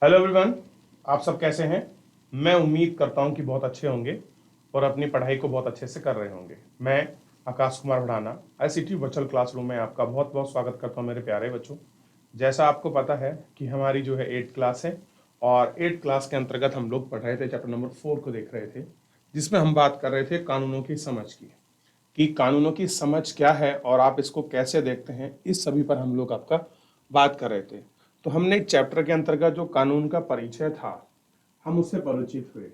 Hello everyone. आप सब कैसे हैं? मैं उम्मीद करता हूं कि बहुत अच्छे होंगे और अपनी पढ़ाई को बहुत अच्छे से कर रहे होंगे। मैं Akash Kumar Bhadana ICT virtual classroom में आपका बहुत बहुत स्वागत करता हूं मेरे प्यारे बच्चों। जैसा आपको पता है कि हमारी जो है 8th क्लास है और 8th क्लास के अंतर्गत हम लोग पढ़ रहे थे, चैप्टर नंबर 4 को देख रहे थे, जिसमें हम बात कर रहे थे कानूनों की समझ की, कि कानूनों की समझ क्या है और आप इसको कैसे देखते हैं। इस सभी पर हम लोग आपका बात कर रहे थे। तो हमने एक चैप्टर के अंतर्गत जो कानून का परिचय था, हम उससे परिचित हुए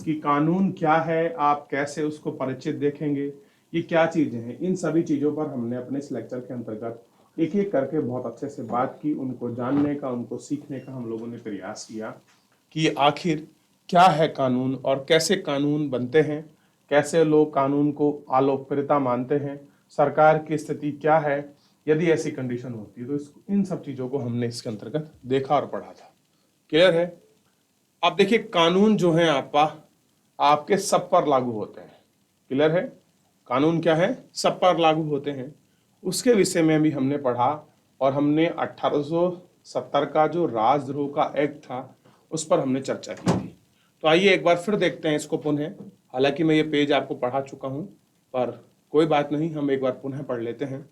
कि कानून क्या है, आप कैसे उसको परिचित देखेंगे, ये क्या चीजें हैं। इन सभी चीजों पर हमने अपने इस लेक्चर के अंतर्गत एक एक करके बहुत अच्छे से बात की, उनको जानने का, उनको सीखने का हम लोगों ने प्रयास किया कि आखिर क्या है कानून और कैसे कानून बनते हैं, कैसे लोग कानून को अलोकप्रियता मानते हैं, सरकार की स्थिति क्या है यदि ऐसी कंडीशन होती है। तो इन सब चीजों को हमने इसके अंतर्गत देखा और पढ़ा था। क्लियर है? अब देखिए, कानून जो है आपका आपके सब पर लागू होते हैं। क्लियर है? कानून क्या है? सब पर लागू होते हैं। उसके विषय में भी हमने पढ़ा और हमने 1870 का जो राजद्रोह का एक्ट था उस पर हमने चर्चा की थी। तो आइए एक बार फिर देखते हैं इसको पुनः। हालांकि मैं ये पेज आपको पढ़ा चुका हूं, पर कोई बात नहीं, हम एक बार पुनः पढ़ लेते हैं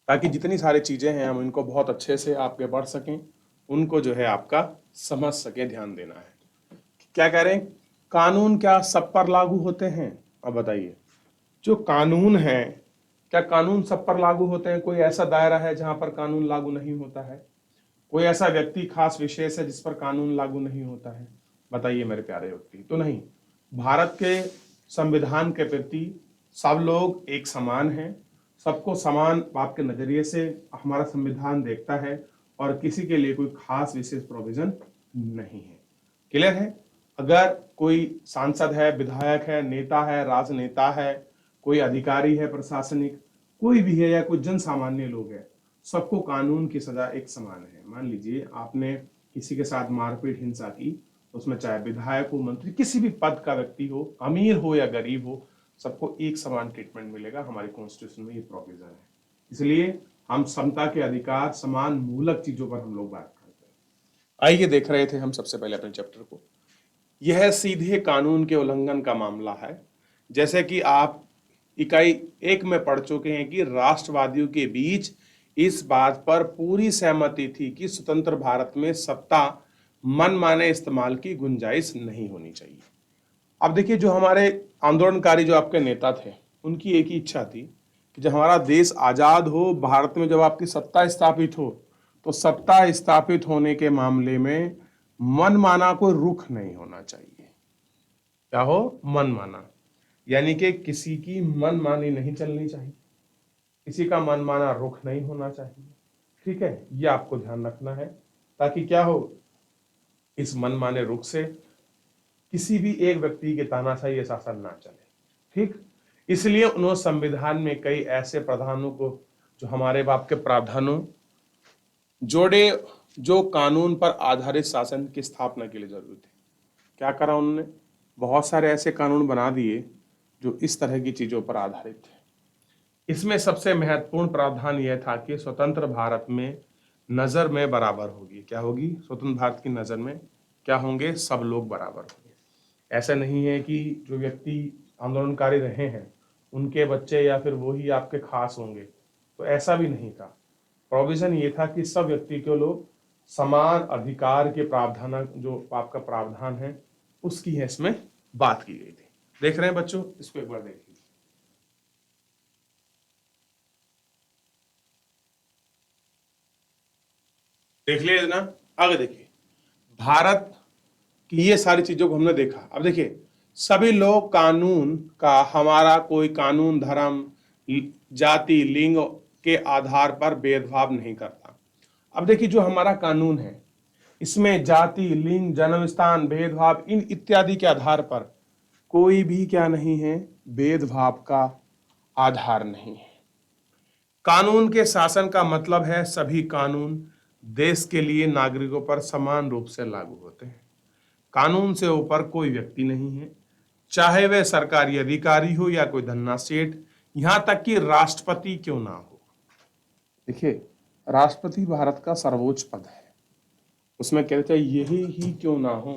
ताकि जितनी सारी चीजें हैं हम इनको बहुत अच्छे से आपके पढ़ सकें, उनको जो है आपका समझ सके। ध्यान देना है। क्या कह रहे हैं? कानून क्या सब पर लागू होते हैं? अब बताइए, जो कानून है, क्या कानून सब पर लागू होते हैं? कोई ऐसा दायरा है जहां पर कानून लागू नहीं होता है? कोई ऐसा व्यक्ति खास विशेष है जिस पर कानून लागू नहीं होता है? बताइए मेरे प्यारे व्यक्ति। तो नहीं, भारत के संविधान के प्रति सब लोग एक समान हैं। सबको समान आपके नजरिए से हमारा संविधान देखता है और किसी के लिए कोई खास विशेष प्रोविजन नहीं है। क्लियर है? अगर कोई सांसद है, विधायक है, नेता है, राजनेता है, कोई अधिकारी है प्रशासनिक, कोई भी है, या कोई जन सामान्य लोग है, सबको कानून की सजा एक समान है। मान लीजिए आपने किसी के साथ मारपीट हिंसा की, उसमें चाहे विधायक हो, मंत्री, किसी भी पद का व्यक्ति हो, अमीर हो या गरीब हो, सबको एक समान ट्रीटमेंट मिलेगा। हमारी कॉन्स्टिट्यूशन में ये प्रोविजन है। इसलिए हम समता के अधिकार, समान मूलक चीजों पर हम लोग बात करते हैं। आइए देख रहे थे हम सबसे पहले अपने चैप्टर को। यह सीधे कानून के उल्लंघन का मामला है। जैसे कि आप इकाई 1 में पढ़ चुके हैं कि राष्ट्रवादियों के बीच इस बात पर पूरी सहमति थी कि स्वतंत्र भारत में सत्ता मनमाने इस्तेमाल की गुंजाइश नहीं होनी चाहिए। अब देखिए, जो हमारे आंदोलनकारी जो आपके नेता थे, उनकी एक ही इच्छा थी कि जब हमारा देश आजाद हो, भारत में जब आपकी सत्ता स्थापित हो, तो सत्ता स्थापित होने के मामले में मनमाना कोई रुख नहीं होना चाहिए। क्या हो? मनमाना, यानी कि किसी की मनमानी नहीं चलनी चाहिए, किसी का मनमाना रुख नहीं होना चाहिए। ठीक है, ये आपको ध्यान रखना है, ताकि क्या हो, इस मनमाने रुख से किसी भी एक व्यक्ति के तानाशाही शासन ना चले। ठीक, इसलिए उन्होंने संविधान में कई ऐसे प्रावधानों को, जो हमारे बाप के प्रावधानों जोड़े, जो कानून पर आधारित शासन की स्थापना के लिए जरूरी थे। क्या करा उन्होंने? बहुत सारे ऐसे कानून बना दिए जो इस तरह की चीजों पर आधारित थे। इसमें सबसे महत्वपूर्ण प्रावधान यह था कि स्वतंत्र भारत में नजर में बराबर होगी। क्या होगी? स्वतंत्र भारत की नजर में क्या होंगे? सब लोग बराबर होंगे। ऐसा नहीं है कि जो व्यक्ति आंदोलनकारी रहे हैं उनके बच्चे या फिर वो ही आपके खास होंगे, तो ऐसा भी नहीं था। प्रोविजन ये था कि सब व्यक्ति के लोग समान अधिकार के प्रावधान, जो आपका प्रावधान है, उसकी है इसमें बात की गई थी। देख रहे हैं बच्चों? इसको एक बार देखिए। देख लिया ना? आगे देखिए, भारत की ये सारी चीजों को हमने देखा। अब देखिए, सभी लोग कानून का, हमारा कोई कानून धर्म, जाति, लिंग के आधार पर भेदभाव नहीं करता। अब देखिए, जो हमारा कानून है, इसमें जाति, लिंग, जन्म स्थान, भेदभाव, इन इत्यादि के आधार पर कोई भी क्या नहीं है, भेदभाव का आधार नहीं है। कानून के शासन का मतलब है सभी कानून देश के लिए नागरिकों पर समान रूप से लागू होते हैं। कानून से ऊपर कोई व्यक्ति नहीं है, चाहे वह सरकारी अधिकारी हो या कोई धन्ना सेठ, यहां तक कि राष्ट्रपति क्यों ना हो। देखिए, राष्ट्रपति भारत का सर्वोच्च पद है। उसमें कहते हैं यही ही क्यों ना हो,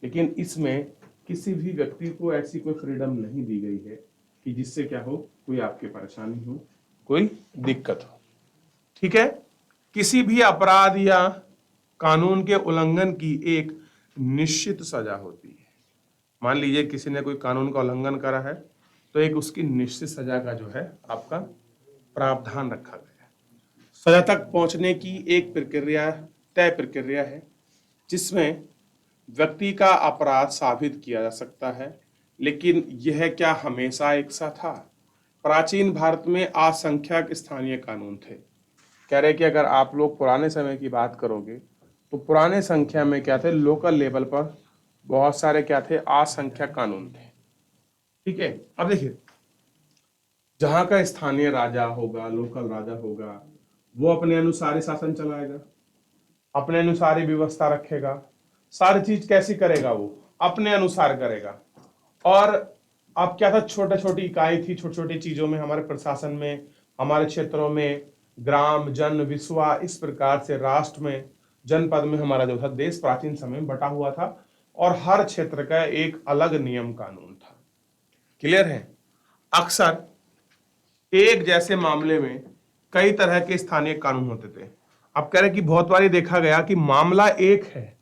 लेकिन इसमें किसी भी व्यक्ति को ऐसी कोई फ्रीडम नहीं दी गई है कि जिससे क्या हो, कोई आपकी परेशानी हो, कोई दिक्कत हो। ठीक है, किसी भी अपराध या कानून के उल्लंघन की एक निश्चित सजा होती है। मान लीजिए किसी ने कोई कानून का उल्लंघन करा है तो एक उसकी निश्चित सजा का जो है आपका प्रावधान रखा गया है। सजा तक पहुंचने की एक प्रक्रिया, तय प्रक्रिया है जिसमें व्यक्ति का अपराध साबित किया जा सकता है। लेकिन यह क्या हमेशा एक सा था? प्राचीन भारत में असंख्यक स्थानीय कानून थे। कह रहे कि अगर आप लोग पुराने समय की बात करोगे तो पुराने संख्या में क्या थे, लोकल लेवल पर बहुत सारे क्या थे, असंख्यक कानून थे। ठीक है, अब देखिए, जहां का स्थानीय राजा होगा, लोकल राजा होगा, वो अपने अनुसार ही शासन चलाएगा, अपने अनुसार ही व्यवस्था रखेगा, सारी चीज कैसी करेगा, वो अपने अनुसार करेगा। और अब क्या था, छोटे छोटी इकाई थी, छोटी छोटी चीजों में हमारे प्रशासन में, हमारे क्षेत्रों में, ग्राम, जन, विश्वा, इस प्रकार से राष्ट्र में, जनपद में हमारा जो था देश प्राचीन समय में बटा हुआ था और हर क्षेत्र का एक अलग नियम कानून था। क्लियर है? अक्सर एक जैसे मामले में कई तरह के स्थानीय कानून होते थे। अब कह रहे कि बहुत बार देखा गया कि मामला एक है,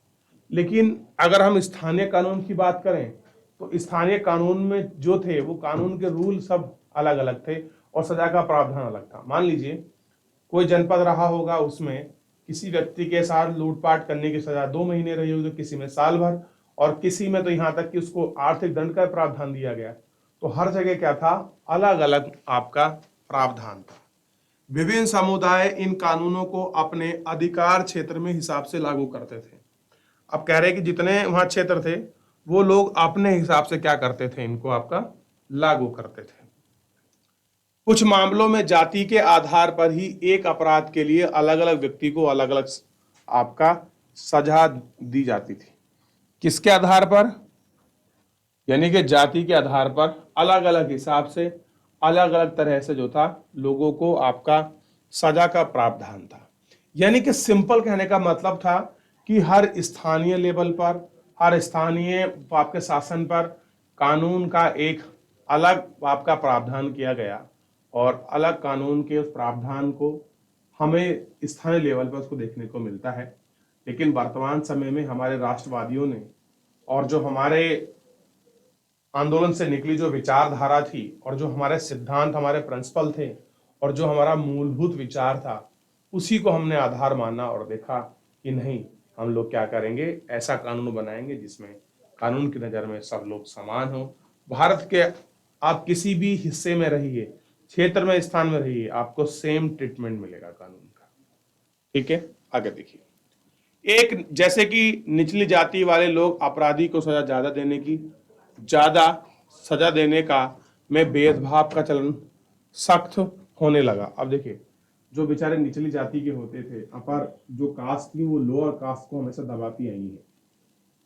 लेकिन अगर हम स्थानीय कानून की बात करें तो स्थानीय कानून में जो थे वो कानून के रूल सब अलग अलग थे और सजा का प्रावधान अलग था। मान लीजिए कोई जनपद रहा होगा, उसमें किसी व्यक्ति के साथ लूटपाट करने की सजा 2 महीने रही होगी, तो किसी में साल भर, और किसी में तो यहां तक कि उसको आर्थिक दंड का प्रावधान दिया गया। तो हर जगह क्या था, अलग अलग आपका प्रावधान था। विभिन्न समुदाय इन कानूनों को अपने अधिकार क्षेत्र में हिसाब से लागू करते थे। अब कह रहे हैं कि जितने वहां क्षेत्र थे वो लोग अपने हिसाब से क्या करते थे, इनको आपका लागू करते थे। कुछ मामलों में जाति के आधार पर ही एक अपराध के लिए अलग अलग व्यक्ति को अलग अलग आपका सजा दी जाती थी। किसके आधार पर? यानी कि जाति के आधार पर अलग अलग हिसाब से, अलग अलग तरह से जो था लोगों को आपका सजा का प्रावधान था। यानी कि सिंपल कहने का मतलब था कि हर स्थानीय लेवल पर, हर स्थानीय आपके शासन पर कानून का एक अलग आपका प्रावधान किया गया और अलग कानून के उस प्रावधान को हमें स्थानीय लेवल पर उसको देखने को मिलता है। लेकिन वर्तमान समय में हमारे राष्ट्रवादियों ने और जो हमारे आंदोलन से निकली जो विचारधारा थी और जो हमारे सिद्धांत, हमारे प्रिंसिपल थे और जो हमारा मूलभूत विचार था, उसी को हमने आधार माना और देखा कि नहीं, हम लोग क्या करेंगे, ऐसा कानून बनाएंगे जिसमें कानून की नज़र में सब लोग समान हो। भारत के आप किसी भी हिस्से में रहिए, क्षेत्र में, स्थान में रहिए, आपको सेम ट्रीटमेंट मिलेगा कानून का। ठीक है, आगे देखिए। एक जैसे कि निचली जाति वाले लोग अपराधी को सजा ज्यादा सजा देने का में भेदभाव का चलन सख्त होने लगा। अब देखिए, जो बेचारे निचली जाति के होते थे, अपर जो कास्ट थी वो लोअर कास्ट को हमेशा दबाती आई है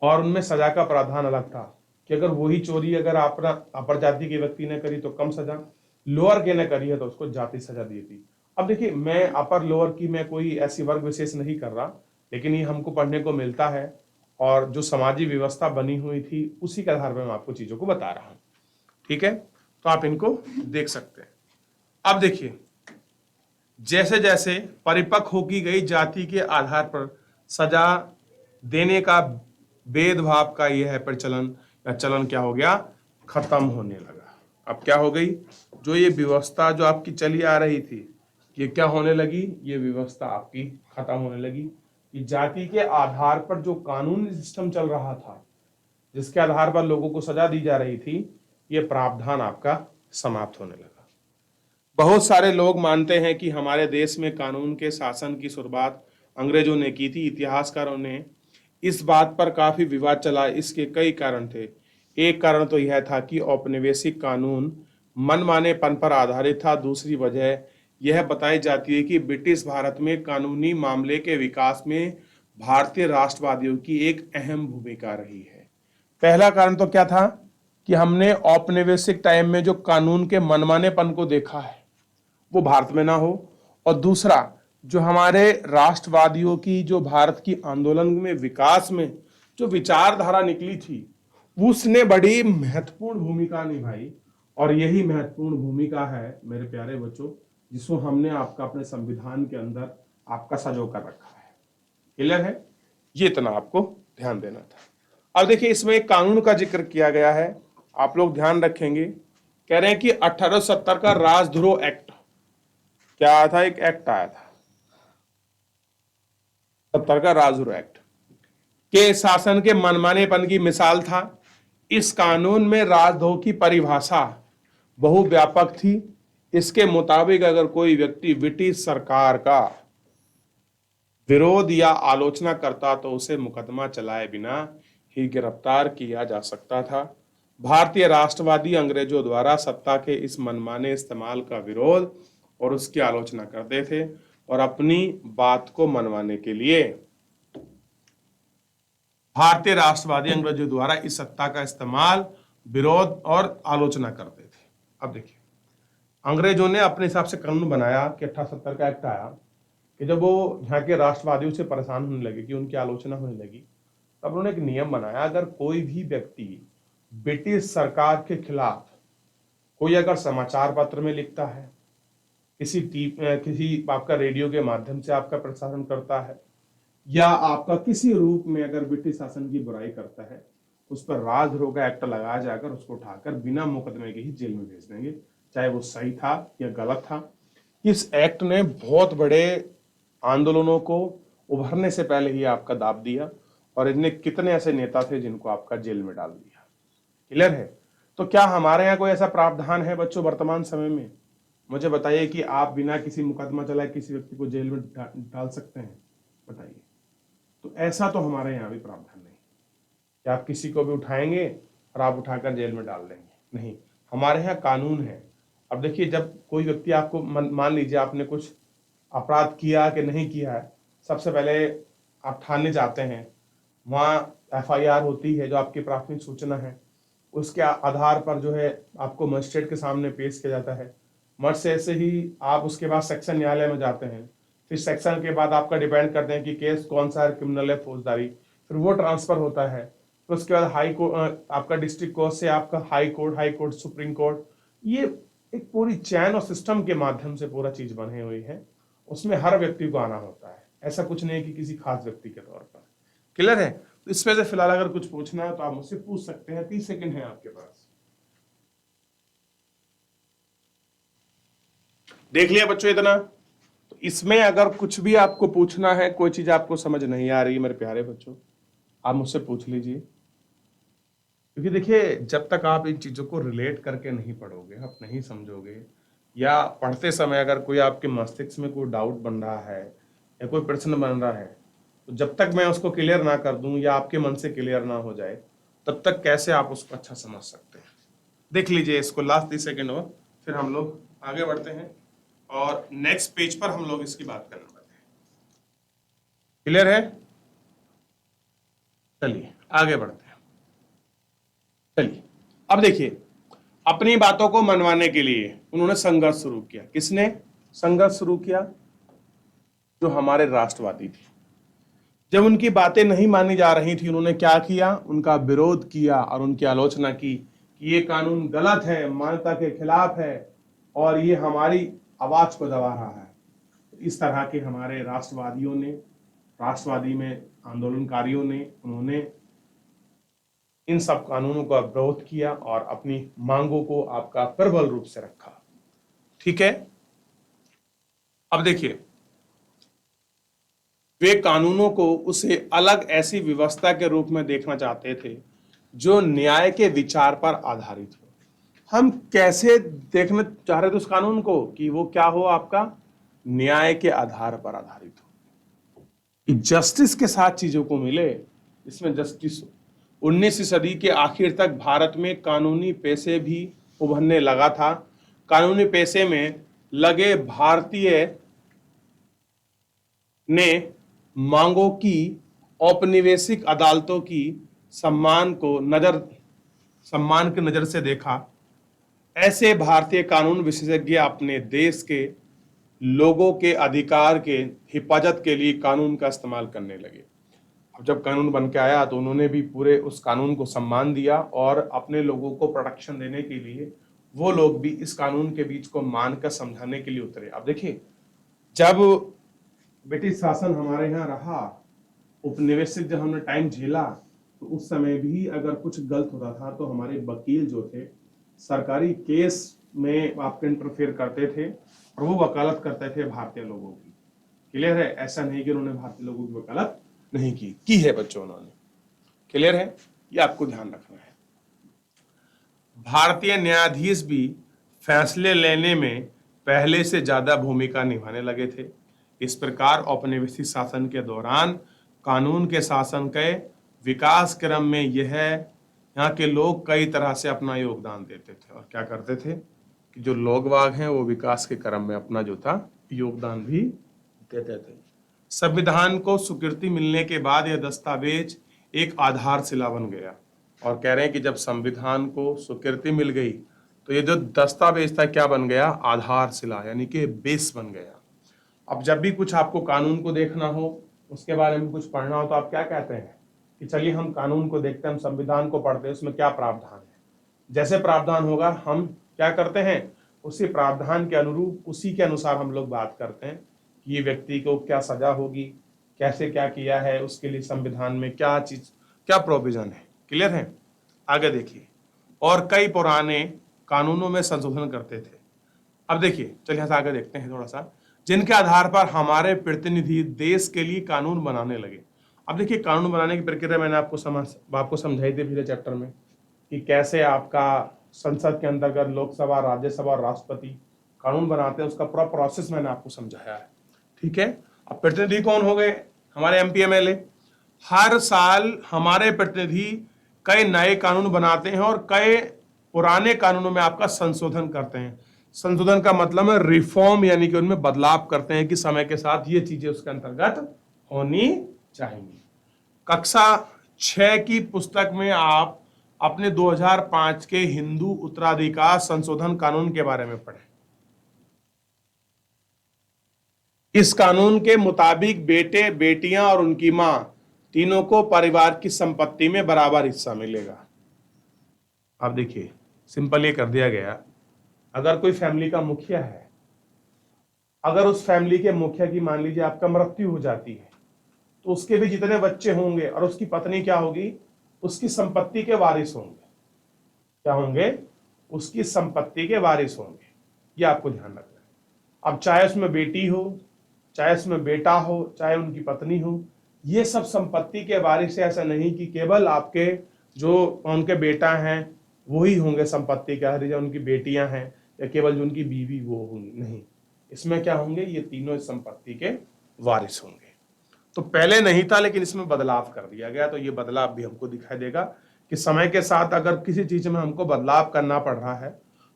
और उनमें सजा का प्रावधान अलग था कि अगर वही चोरी अगर अपना अपर जाति के व्यक्ति ने करी तो कम सजा, लोअर के ने करी है तो उसको जाति सजा दी थी। अब देखिए, मैं अपर लोअर की मैं कोई ऐसी वर्ग विशेष नहीं कर रहा, लेकिन ये हमको पढ़ने को मिलता है और जो सामाजिक व्यवस्था बनी हुई थी उसी के आधार पर मैं आपको चीजों को बता रहा हूं। ठीक है, तो आप इनको देख सकते हैं। अब देखिए, जैसे जैसे परिपक्व होगी गई जाति के आधार पर सजा देने का भेदभाव का यह प्रचलन या चलन क्या हो गया, खत्म होने लगा। अब क्या हो गई, जो ये व्यवस्था जो आपकी चली आ रही थी, ये क्या होने लगी, ये व्यवस्था आपकी खत्म होने लगी कि जाति के आधार पर जो कानूनी सिस्टम चल रहा था, जिसके आधार पर लोगों को सजा दी जा रही थी, ये प्रावधान आपका समाप्त होने लगा। बहुत सारे लोग मानते हैं कि हमारे देश में कानून के शासन की शुरुआत अंग्रेजों ने की थी। इतिहासकारों ने इस बात पर काफी विवाद चला। इसके कई कारण थे। एक कारण तो यह था कि औपनिवेशिक कानून मनमानेपन पर आधारित था। दूसरी वजह यह बताई जाती है कि ब्रिटिश भारत में कानूनी मामले के विकास में भारतीय राष्ट्रवादियों की एक अहम भूमिका रही है। पहला कारण तो क्या था कि हमने औपनिवेशिक टाइम में जो कानून के मनमानेपन को देखा है वो भारत में ना हो, और दूसरा जो हमारे राष्ट्रवादियों की, जो भारत की आंदोलन में विकास में जो विचारधारा निकली थी, उसने बड़ी महत्वपूर्ण भूमिका निभाई। और यही महत्वपूर्ण भूमिका है मेरे प्यारे बच्चों, जिसको हमने आपका अपने संविधान के अंदर आपका सजो कर रखा है। क्लियर है? ये इतना आपको ध्यान देना था। अब देखिए, इसमें एक कानून का जिक्र किया गया है, आप लोग ध्यान रखेंगे। कह रहे हैं कि 1870 का राजद्रोह एक्ट, क्या आया था? एक एक्ट आया था 70 का राजद्रोह एक्ट, के शासन के मनमानेपन की मिसाल था। इस कानून में राजद्रोह की परिभाषा बहुव्यापक थी। इसके मुताबिक अगर कोई व्यक्ति ब्रिटिश सरकार का विरोध या आलोचना करता तो उसे मुकदमा चलाए बिना ही गिरफ्तार किया जा सकता था। भारतीय राष्ट्रवादी अंग्रेजों द्वारा सत्ता के इस मनमाने इस्तेमाल का विरोध और उसकी आलोचना करते थे और अपनी बात को मनवाने के लिए भारतीय राष्ट्रवादी अंग्रेजों द्वारा इस सत्ता का इस्तेमाल, विरोध और आलोचना करते थे। अब देखिए, अंग्रेजों ने अपने हिसाब से कानून बनाया कि 1870 का एक्ट आया कि जब वो यहाँ के राष्ट्रवादियों से परेशान होने लगे, कि उनकी आलोचना होने लगी, तब उन्होंने एक नियम बनाया, अगर कोई भी व्यक्ति ब्रिटिश सरकार के खिलाफ कोई अगर समाचार पत्र में लिखता है, किसी आपका रेडियो के माध्यम से आपका प्रसारण करता है, या आपका किसी रूप में अगर ब्रिटिश शासन की बुराई करता है, उस पर राजद्रोह का एक्ट लगाया जाकर उसको उठाकर बिना मुकदमे के ही जेल में भेज देंगे, चाहे वो सही था या गलत था। इस एक्ट ने बहुत बड़े आंदोलनों को उभरने से पहले ही आपका दाब दिया, और इतने कितने ऐसे नेता थे जिनको आपका जेल में डाल दिया। क्लियर है? तो क्या हमारे यहाँ कोई ऐसा प्रावधान है बच्चों वर्तमान समय में? मुझे बताइए कि आप बिना किसी मुकदमा चलाए किसी व्यक्ति को जेल में डाल सकते हैं? बताइए। तो ऐसा तो हमारे यहाँ भी प्रावधान नहीं कि आप किसी को भी उठाएंगे और आप उठाकर जेल में डाल देंगे, नहीं। हमारे यहाँ कानून है। अब देखिए, जब कोई व्यक्ति आपको, मान लीजिए आपने कुछ अपराध किया कि नहीं किया है, सबसे पहले आप थाने जाते हैं, वहाँ FIR होती है, जो आपकी प्राथमिक सूचना है, उसके आधार पर जो है आपको मजिस्ट्रेट के सामने पेश किया जाता है। मजिस्ट्रेट से ही आप उसके बाद सेक्शन न्यायालय में जाते हैं, फिर सेक्शन के बाद आपका डिपेंड करते हैं कि केस कौन सा है, क्रिमिनल है, फौजदारी, फिर वो ट्रांसफर होता है। फिर उसके बाद हाई कोर्ट, आपका डिस्ट्रिक्ट कोर्ट से आपका हाई कोर्ट, सुप्रीम कोर्ट। ये एक पूरी चैन और सिस्टम के माध्यम से पूरा चीज बनी हुई है, उसमें हर व्यक्ति को आना होता है, ऐसा कुछ नहीं कि किसी खास व्यक्ति के तौर पर। क्लियर है? तो इसमें से फिलहाल अगर कुछ पूछना है तो आप मुझसे पूछ सकते हैं, 30 सेकंड है आपके पास। देख लिया बच्चों इतना? तो इसमें अगर कुछ भी आपको पूछना है, कोई चीज आपको समझ नहीं आ रही है मेरे प्यारे बच्चों, आप मुझसे पूछ लीजिए। क्योंकि देखिए, जब तक आप इन चीजों को रिलेट करके नहीं पढ़ोगे, आप नहीं समझोगे, या पढ़ते समय अगर कोई आपके मस्तिष्क में कोई डाउट बन रहा है या कोई प्रश्न बन रहा है, तो जब तक मैं उसको क्लियर ना कर दूं या आपके मन से क्लियर ना हो जाए, तब तक कैसे आप उसको अच्छा समझ सकते हैं? देख लीजिए इसको, लास्ट 30 सेकेंड और फिर हम लोग आगे बढ़ते हैं और नेक्स्ट पेज पर हम लोग इसकी बात करने वाले हैं। क्लियर है? चलिए आगे बढ़ते हैं। चलिए, अब देखिए, अपनी बातों को मनवाने के लिए उन्होंने संघर्ष शुरू किया। किसने संघर्ष शुरू किया? जो हमारे राष्ट्रवादी थे। जब उनकी बातें नहीं मानी जा रही थी, उन्होंने क्या किया? उनका विरोध किया और उनकी आलोचना की कि ये कानून गलत है, मानवता के खिलाफ है और ये हमारी आवाज को दबा रहा है। इस तरह के हमारे राष्ट्रवादियों ने, राष्ट्रवादी में आंदोलनकारियों ने, उन्होंने इन सब कानूनों का विरोध किया और अपनी मांगों को आपका प्रबल रूप से रखा। ठीक है? अब देखिए, वे कानूनों को उसे अलग ऐसी व्यवस्था के रूप में देखना चाहते थे जो न्याय के विचार पर आधारित हो। हम कैसे देखना चाह रहे थे उस कानून को? कि वो क्या हो? आपका न्याय के आधार पर आधारित हो, कि जस्टिस के साथ चीजों को मिले, इसमें जस्टिस हो। 19वीं सदी के आखिर तक भारत में कानूनी पेशे भी उभरने लगा था। कानूनी पेशे में लगे भारतीय ने मांगों की औपनिवेशिक अदालतों की सम्मान की नजर से देखा। ऐसे भारतीय कानून विशेषज्ञ अपने देश के लोगों के अधिकार के हिफाजत के लिए कानून का इस्तेमाल करने लगे। अब जब कानून बन के आया तो उन्होंने भी पूरे उस कानून को सम्मान दिया और अपने लोगों को प्रोटेक्शन देने के लिए वो लोग भी इस कानून के बीच को मानकर समझाने के लिए उतरे। अब देखिए, जब ब्रिटिश शासन हमारे यहाँ रहा, उपनिवेशिक जब हमने टाइम झेला, तो उस समय भी अगर कुछ गलत होता था तो हमारे वकील जो थे सरकारी केस में आपके इंटरफेयर करते थे और वो वकालत करते थे भारतीय लोगों की। क्लियर है? ऐसा नहीं कि उन्होंने भारतीय लोगों की वकालत नहीं की है बच्चों उन्होंने। क्लियर है? ये आपको ध्यान रखना है। भारतीय न्यायाधीश भी फैसले लेने में पहले से ज्यादा भूमिका निभाने लगे थे। इस प्रकार औपनिवेशिक शासन के दौरान कानून के शासन के विकास क्रम में यहाँ के लोग कई तरह से अपना योगदान देते थे और क्या करते थे कि जो लोग बाग हैं वो विकास के क्रम में अपना जो था योगदान भी देते थे। संविधान को स्वीकृति मिलने के बाद यह दस्तावेज एक आधारशिला बन गया और कह रहे हैं कि जब संविधान को स्वीकृति मिल गई तो ये जो दस्तावेज था क्या बन गया? आधारशिला, यानी कि बेस बन गया। अब जब भी कुछ आपको कानून को देखना हो, उसके बारे में कुछ पढ़ना हो, तो आप क्या कहते हैं कि चलिए हम कानून को देखते हैं, हम संविधान को पढ़ते हैं, उसमें क्या प्रावधान है। जैसे प्रावधान होगा हम क्या करते हैं, उसी प्रावधान के अनुरूप, उसी के अनुसार हम लोग बात करते हैं कि ये व्यक्ति को क्या सजा होगी, कैसे क्या किया है, उसके लिए संविधान में क्या चीज, क्या प्रोविजन है। क्लियर है? आगे देखिए, और कई पुराने कानूनों में संशोधन करते थे। अब देखिए, चलिए आगे देखते हैं थोड़ा सा, जिनके आधार पर हमारे प्रतिनिधि देश के लिए कानून बनाने लगे। अब देखिए, कानून बनाने की प्रक्रिया मैंने आपको समझाई थी पिछले चैप्टर में कि कैसे आपका संसद के अंतर्गत लोकसभा, राज्यसभा और राष्ट्रपति कानून बनाते हैं, उसका पूरा प्रोसेस मैंने आपको समझाया है। ठीक है? अब प्रतिनिधि कौन हो गए? हमारे एमपी एमएलए। हर साल हमारे प्रतिनिधि कई नए कानून बनाते हैं और कई पुराने कानूनों में आपका संशोधन करते हैं। संशोधन का मतलब है रिफॉर्म, यानी कि उनमें बदलाव करते हैं कि समय के साथ ये चीजें उसके अंतर्गत होनी चाहिए। कक्षा 6 की पुस्तक में आप अपने 2005 के हिंदू उत्तराधिकार संशोधन कानून के बारे में पढ़ें। इस कानून के मुताबिक बेटे, बेटियां और उनकी मां तीनों को परिवार की संपत्ति में बराबर हिस्सा मिलेगा। आप देखिए, सिंपल ये कर दिया गया, अगर कोई फैमिली का मुखिया है, अगर उस फैमिली के मुखिया की मान लीजिए आपका मृत्यु हो जाती है, तो उसके भी जितने बच्चे होंगे और उसकी पत्नी क्या होगी, उसकी संपत्ति के वारिस होंगे। क्या होंगे? उसकी संपत्ति के वारिस होंगे। ये आपको ध्यान रखना है। अब चाहे उसमें बेटी हो, चाहे उसमें बेटा हो, चाहे उनकी पत्नी हो, ये सब संपत्ति के वारिस है। ऐसा नहीं कि केवल आपके जो उनके बेटा हैं वही होंगे संपत्ति के वारिस, या उनकी बेटियां हैं, या केवल जो उनकी बीवी वो होंगी। नहीं, इसमें क्या होंगे? ये तीनों इस संपत्ति के वारिस होंगे। तो पहले नहीं था, लेकिन इसमें बदलाव कर दिया गया। तो ये बदलाव भी हमको दिखाई देगा कि समय के साथ अगर किसी चीज में हमको बदलाव करना पड़ रहा है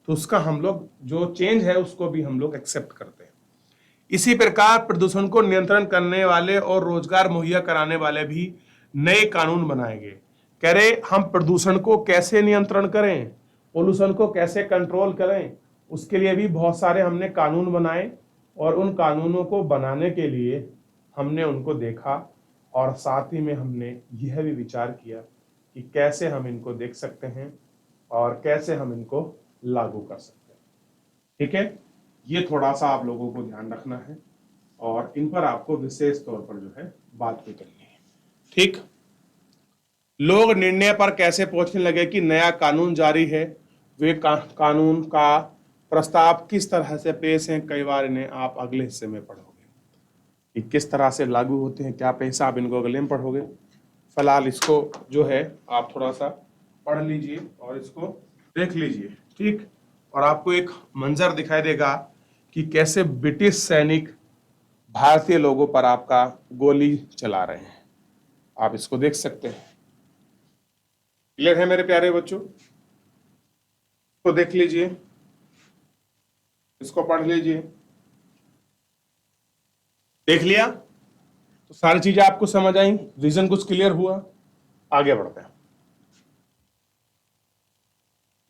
तो उसका हम लोग जो चेंज है उसको भी हम लोग एक्सेप्ट करते हैं। इसी प्रकार प्रदूषण को नियंत्रण करने वाले और रोजगार मुहैया कराने वाले भी नए कानून बनाए गए। कह रहे हम प्रदूषण को कैसे नियंत्रण करें, पोल्यूशन को कैसे कंट्रोल करें, उसके लिए भी बहुत सारे हमने कानून बनाए और उन कानूनों को बनाने के लिए हमने उनको देखा और साथ ही में हमने यह भी विचार किया कि कैसे हम इनको देख सकते हैं और कैसे हम इनको लागू कर सकते हैं। ठीक है? ये थोड़ा सा आप लोगों को ध्यान रखना है और इन पर आपको विशेष तौर पर जो है बात भी करनी है। ठीक? लोग निर्णय पर कैसे पहुंचने लगे कि नया कानून जारी है, वे कानून का प्रस्ताव किस तरह से पेश है, कई बार इन्हें आप अगले हिस्से में पढ़ोगे कि किस तरह से लागू होते हैं, क्या पैसा, आप इनको अगले में पढ़ोगे। फिलहाल इसको जो है आप थोड़ा सा पढ़ लीजिए और इसको देख लीजिए। ठीक? और आपको एक मंजर दिखाई देगा कि कैसे ब्रिटिश सैनिक भारतीय लोगों पर आपका गोली चला रहे हैं। आप इसको देख सकते हैं। क्लियर है मेरे प्यारे बच्चों? तो देख लीजिए, इसको पढ़ लीजिए। देख लिया? तो सारी चीजें आपको समझ आई, रीजन कुछ क्लियर हुआ? आगे बढ़ते हैं।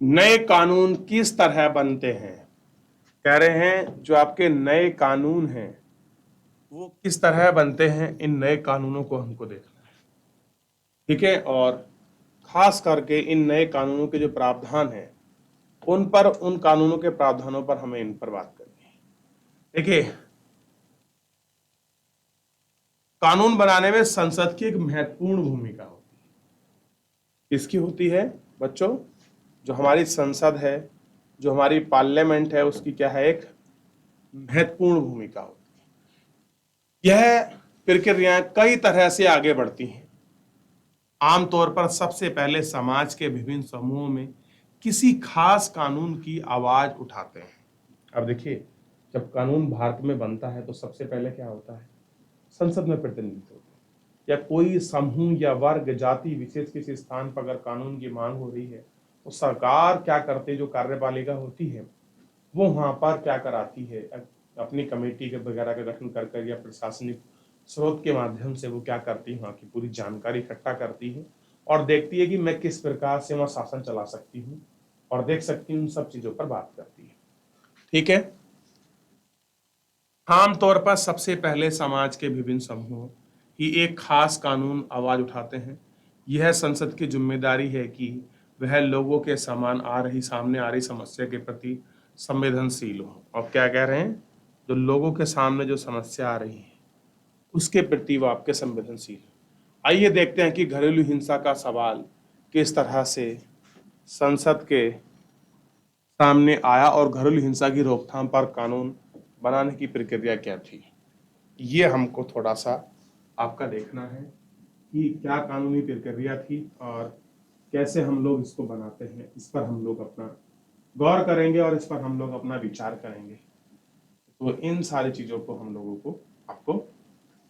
नए कानून किस तरह बनते हैं? कह रहे हैं जो आपके नए कानून हैं वो किस तरह बनते हैं, इन नए कानूनों को हमको देखना है। ठीक है, और खास करके इन नए कानूनों के जो प्रावधान हैं उन पर, उन कानूनों के प्रावधानों पर हमें इन पर बात करनी है। देखिए, कानून बनाने में संसद की एक महत्वपूर्ण भूमिका होती है। किसकी होती है बच्चों? जो हमारी संसद है, जो हमारी पार्लियामेंट है, उसकी क्या है, एक महत्वपूर्ण भूमिका होती है। यह प्रक्रियाएं कई तरह से आगे बढ़ती हैं। आमतौर पर सबसे पहले समाज के विभिन्न समूहों में किसी खास कानून की आवाज उठाते हैं। अब देखिए, जब कानून भारत में बनता है तो सबसे पहले क्या होता है, संसद में प्रतिनिधित्व होता है। या कोई समूह या वर्ग, जाति विशेष किसी स्थान पर अगर कानून की मांग हो रही है तो सरकार क्या करती है, जो कार्यपालिका होती है वो वहां पर क्या कराती है, अपनी कमेटी के वगैरह का गठन कर या प्रशासनिक स्रोत के माध्यम से वो क्या करती है, वहाँ की पूरी जानकारी इकट्ठा करती है और देखती है कि मैं किस प्रकार से वहाँ शासन चला सकती हूँ और देख सकती हूँ, उन सब चीजों पर बात करती है। ठीक है, आमतौर पर सबसे पहले समाज के विभिन्न समूहों ही एक खास कानून आवाज उठाते हैं। यह संसद की जिम्मेदारी है कि वह लोगों के सामने आ रही समस्या के प्रति संवेदनशील हो। अब क्या कह रहे हैं, जो लोगों के सामने जो समस्या आ रही है उसके प्रति वो आपके संवेदनशील। आइए देखते हैं कि घरेलू हिंसा का सवाल किस तरह से संसद के सामने आया और घरेलू हिंसा की रोकथाम पर कानून बनाने की प्रक्रिया क्या थी। ये हमको थोड़ा सा आपका देखना है कि क्या कानूनी प्रक्रिया थी और कैसे हम लोग इसको बनाते हैं। इस पर हम लोग अपना गौर करेंगे और इस पर हम लोग अपना विचार करेंगे। तो इन सारी चीज़ों को हम लोगों को आपको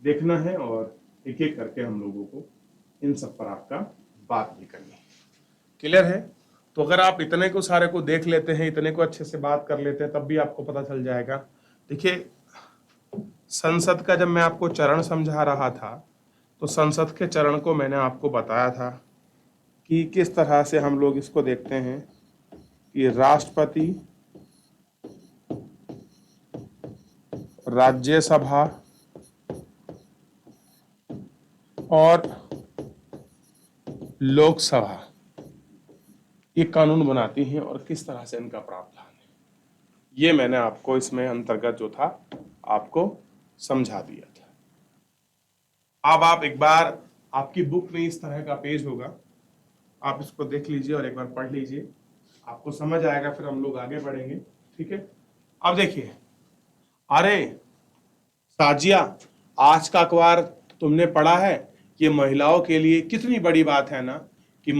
देखना है और एक एक करके हम लोगों को इन सब पर आपका बात भी करनी है। क्लियर है? तो अगर आप इतने को सारे को देख लेते हैं, इतने को अच्छे से बात कर लेते हैं, तब भी आपको पता चल जाएगा। देखिए, संसद का जब मैं आपको चरण समझा रहा था तो संसद के चरण को मैंने आपको बताया था कि किस तरह से हम लोग इसको देखते हैं कि राष्ट्रपति, राज्यसभा और लोकसभा ये कानून बनाती हैं और किस तरह से इनका प्रावधान है, ये मैंने आपको इसमें अंतर्गत जो था आपको समझा दिया था। अब आप एक बार, आपकी बुक में इस तरह का पेज होगा, आप इसको देख लीजिए और एक बार पढ़ लीजिए, आपको समझ आएगा, फिर हम लोग आगे बढ़ेंगे। ठीक है, अब देखिए, अरे साजिया, आज का अखबार तुमने पढ़ा है? ये महिलाओं के लिए कितनी बड़ी बात है ना, कि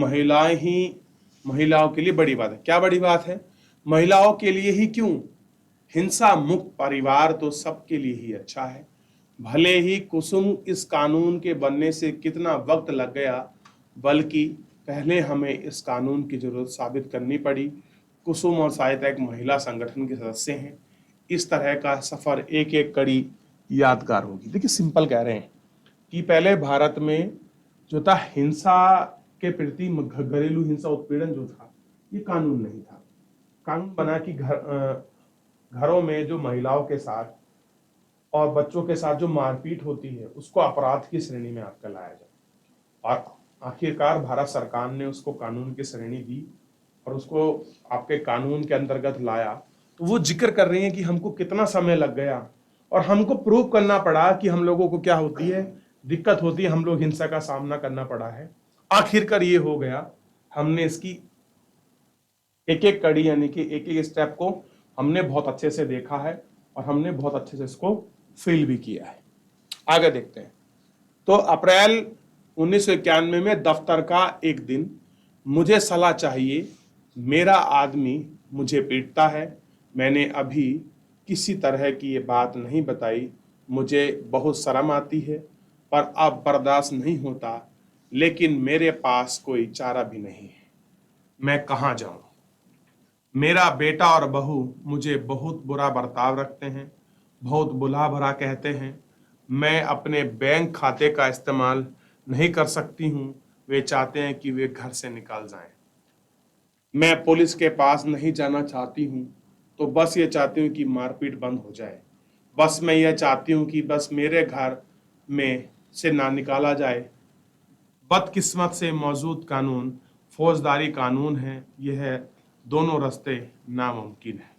महिलाओं के लिए बड़ी बात है। क्या बड़ी बात है? महिलाओं के लिए ही क्यों, हिंसा मुक्त परिवार तो सबके लिए ही अच्छा है। भले ही कुसुम इस कानून के बनने से कितना वक्त लग गया, बल्कि पहले हमें इस कानून की जरूरत साबित करनी पड़ी। कुसुम और सहायता एक महिला संगठन के सदस्य हैं। इस तरह का सफर एक एक कड़ी यादगार होगी। देखिए, सिंपल कह रहे हैं कि पहले भारत में जो था हिंसा के प्रति, घरेलू हिंसा उत्पीड़न जो था, ये कानून नहीं था। कानून बना कि घरों में जो महिलाओं के साथ और बच्चों के साथ जो मारपीट होती है उसको अपराध की श्रेणी में आपका लाया जाए। और आखिरकार भारत सरकार ने उसको कानून की श्रेणी दी और उसको आपके कानून के अंतर्गत लाया। तो वो जिक्र कर रही है कि हमको कितना समय लग गया और हमको प्रूव करना पड़ा कि हम लोगों को क्या होती है, दिक्कत होती है, हम लोग हिंसा का सामना करना पड़ा है। आखिरकार ये हो गया, हमने इसकी एक एक कड़ी यानी कि एक एक स्टेप को हमने बहुत अच्छे से देखा है और हमने बहुत अच्छे से इसको फील भी किया है। आगे देखते हैं। तो अप्रैल 1991 में दफ्तर का एक दिन, मुझे सलाह चाहिए, मेरा आदमी मुझे पीटता है, मैंने अभी किसी तरह की ये बात नहीं बताई, मुझे बहुत शर्म आती है पर अब बर्दाश्त नहीं होता, लेकिन मेरे पास कोई चारा भी नहीं है, मैं कहाँ जाऊं। मेरा बेटा और बहू मुझे बहुत बुरा बर्ताव रखते हैं, बहुत बुला भरा कहते हैं, मैं अपने बैंक खाते का इस्तेमाल नहीं कर सकती हूँ, वे चाहते हैं कि वे घर से निकल जाएं। मैं पुलिस के पास नहीं जाना चाहती हूँ, तो बस ये चाहती हूँ कि मारपीट बंद हो जाए। बस मैं यह चाहती हूँ कि बस मेरे घर में से ना निकाला जाए बदकिस्मत से मौजूद कानून, फौजदारी कानून है, यह दोनों रास्ते नामुमकिन है।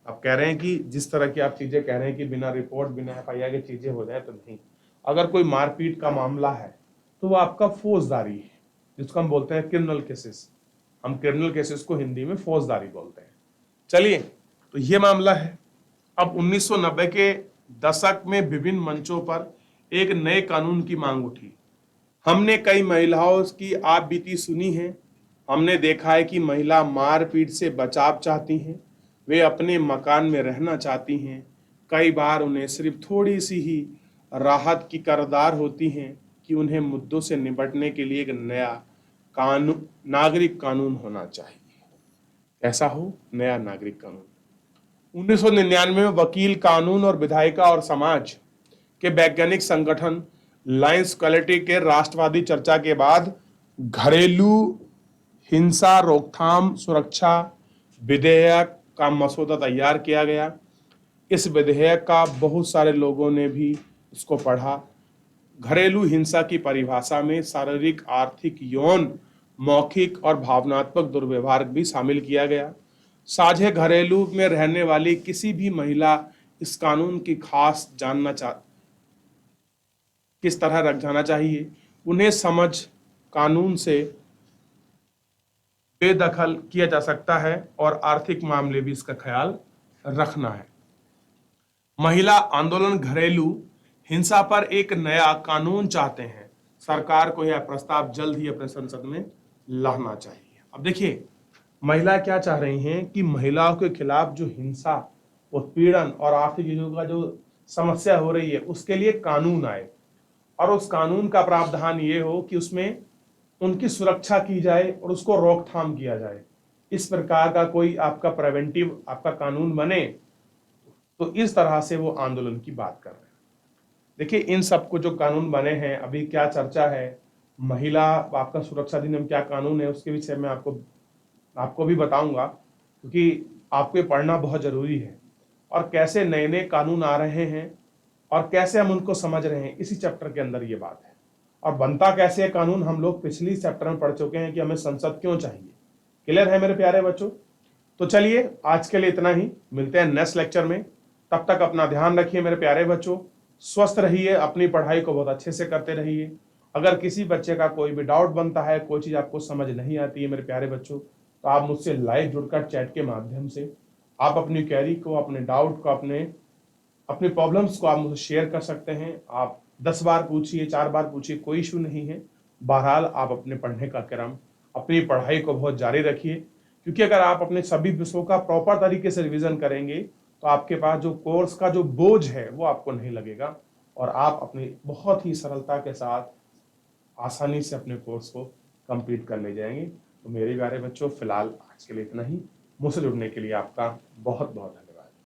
आप कह रहे हैं कि जिस तरह की आप चीजें कह रहे हैं कि बिना रिपोर्ट बिना एफआईआर के चीजें हो जाए, तो नहीं। अगर कोई मारपीट का मामला है तो वो आपका फौजदारी है, जिसको हम बोलते हैं क्रिमिनल केसेस। हम क्रिमिनल केसेस को हिंदी में फौजदारी बोलते हैं। चलिए, तो ये मामला है। अब 1990 के दशक में विभिन्न मंचों पर एक नए कानून की मांग उठी। हमने कई महिलाओं की आप बीती सुनी है। हमने देखा है कि महिला मारपीट से बचाव चाहती हैं, वे अपने मकान में रहना चाहती हैं। कई बार उन्हें सिर्फ थोड़ी सी ही राहत की करदार होती हैं कि उन्हें मुद्दों से निपटने के लिए एक नया कानून, नागरिक कानून होना चाहिए। ऐसा हो नया नागरिक कानून। 1999 में वकील, कानून और विधायिका और समाज के वैज्ञानिक संगठन लायंस क्वालिटी के राष्ट्रवादी चर्चा के बाद घरेलू हिंसा रोकथाम सुरक्षा विधेयक का मसौदा तैयार किया गया। इस विधेयक का बहुत सारे लोगों ने भी इसको पढ़ा। घरेलू हिंसा की परिभाषा में शारीरिक, आर्थिक, यौन, मौखिक और भावनात्मक दुर्व्यवहार भी शामिल किया गया। साझे घरेलू में रहने वाली किसी भी महिला इस कानून की खास किस तरह रख जाना चाहिए, उन्हें समझ कानून से बेदखल किया जा सकता है और आर्थिक मामले भी इसका ख्याल रखना है। महिला आंदोलन घरेलू हिंसा पर एक नया कानून चाहते हैं। सरकार को यह प्रस्ताव जल्द ही अपने संसद में लाना चाहिए। अब देखिए, महिला क्या चाह रही हैं कि महिलाओं के खिलाफ जो हिंसा, उत्पीड़न और आर्थिक चीजों का जो समस्या हो रही है, उसके लिए कानून आए और उस कानून का प्रावधान ये हो कि उसमें उनकी सुरक्षा की जाए और उसको रोकथाम किया जाए। इस प्रकार का कोई आपका प्रिवेंटिव आपका कानून बने, तो इस तरह से वो आंदोलन की बात कर रहे हैं। देखिए, इन सबको जो कानून बने हैं, अभी क्या चर्चा है, महिला आपका सुरक्षा अधिनियम क्या कानून है, उसके विषय में आपको भी बताऊंगा, क्योंकि आपको ये पढ़ना बहुत जरूरी है। और कैसे नए नए कानून आ रहे हैं और कैसे हम उनको समझ रहे हैं, इसी चैप्टर के अंदर ये बात है। और बनता कैसे है कानून, हम लोग पिछली चैप्टर में पढ़ चुके हैं कि हमें संसद क्यों चाहिए। क्लियर है मेरे प्यारे बच्चों? तो चलिए, आज के लिए इतना ही। मिलते हैं नेक्स्ट लेक्चर में। तब तक अपना ध्यान रखिए मेरे प्यारे बच्चों, स्वस्थ रहिए, अपनी पढ़ाई को बहुत अच्छे से करते रहिए। अगर किसी बच्चे का कोई भी डाउट बनता है, कोई चीज आपको समझ नहीं आती है मेरे प्यारे बच्चों, तो आप मुझसे लाइव जुड़कर चैट के माध्यम से आप अपनी क्वेरी को, अपने डाउट को, अपने प्रॉब्लम्स को आप मुझसे शेयर कर सकते हैं। आप 10 बार पूछिए, 4 बार पूछिए, कोई इशू नहीं है। बहरहाल आप अपने पढ़ने का क्रम, अपनी पढ़ाई को बहुत जारी रखिए, क्योंकि अगर आप अपने सभी विषयों का प्रॉपर तरीके से रिवीजन करेंगे तो आपके पास जो कोर्स का जो बोझ है वो आपको नहीं लगेगा और आप अपनी बहुत ही सरलता के साथ आसानी से अपने कोर्स को कंप्लीट कर ले जाएंगे। तो मेरे प्यारे बच्चों, फिलहाल आज के लिए इतना ही। मुझसे जुड़ने के लिए आपका बहुत बहुत